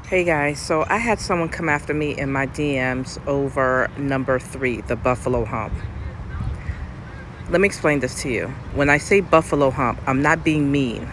Hey guys, so I had someone come after me in my DMs over number 3, the buffalo hump. Let me explain this to you. When I say buffalo hump, I'm not being mean.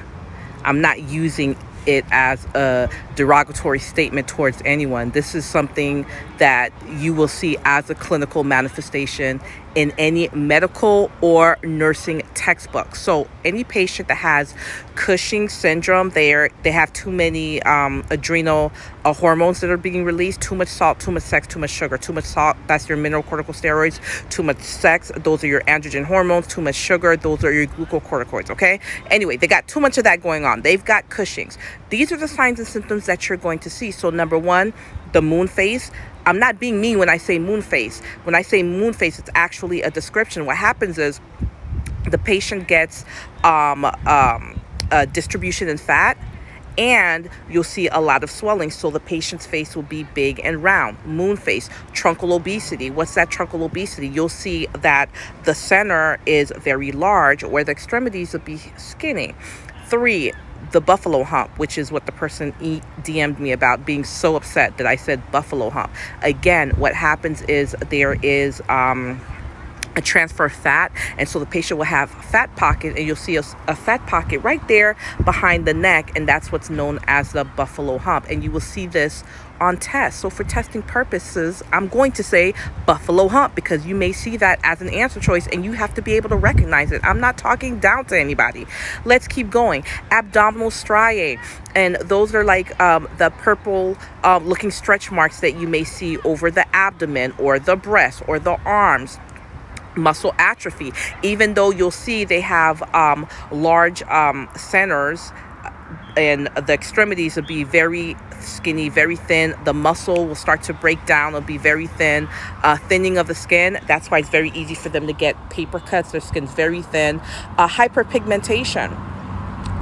I'm not using it as a derogatory statement towards anyone. This is something that you will see as a clinical manifestation in any medical or nursing textbook. So any patient that has Cushing syndrome, they have too many adrenal hormones that are being released, too much salt, too much sex, too much sugar. Too much salt, that's your mineral corticosteroids. Too much sex, those are your androgen hormones. Too much sugar, those are your glucocorticoids. Okay, anyway, they got too much of that going on. They've got Cushing's. These are the signs and symptoms that you're going to see. So number one, the moon face. I'm not being mean when I say moon face. When I say moon face, it's actually a description. What happens is the patient gets distribution in fat, and you'll see a lot of swelling. So the patient's face will be big and round. Moon face. Truncal obesity. What's that truncal obesity? You'll see that the center is very large, where the extremities will be skinny. 3, the buffalo hump, which is what the person DM'd me about, being so upset that I said buffalo hump. Again, what happens is there is a transfer of fat, and so the patient will have fat pocket, and you'll see a fat pocket right there behind the neck, and that's what's known as the buffalo hump. And you will see this on tests. So for testing purposes, I'm going to say buffalo hump, because you may see that as an answer choice and you have to be able to recognize it. I'm not talking down to anybody. Let's keep going. Abdominal striae, and those are like the purple looking stretch marks that you may see over the abdomen or the breast or the arms. Muscle atrophy, even though you'll see they have large centers, and the extremities will be very skinny, very thin. The muscle will start to break down. It'll be very thin. Thinning of the skin. That's why it's very easy for them to get paper cuts. Their skin's very thin. Hyperpigmentation.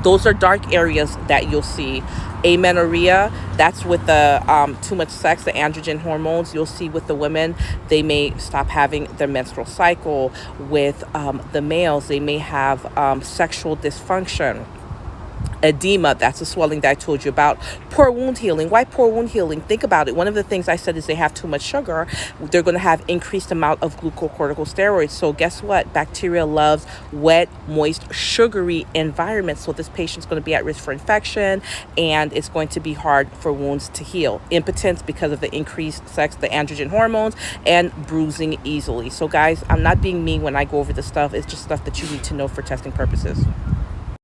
Those are dark areas that you'll see. Amenorrhea, that's with the too much sex, the androgen hormones. You'll see with the women, they may stop having their menstrual cycle. With the males, they may have sexual dysfunction. Edema, that's the swelling that I told you about. Poor wound healing. Why poor wound healing? Think about it. One of the things I said is they have too much sugar. They're going to have increased amount of glucocorticosteroids. So guess what? Bacteria loves wet, moist, sugary environments. So this patient's going to be at risk for infection, and it's going to be hard for wounds to heal. Impotence because of the increased sex, the androgen hormones, and bruising easily. So guys, I'm not being mean when I go over this stuff. It's just stuff that you need to know for testing purposes.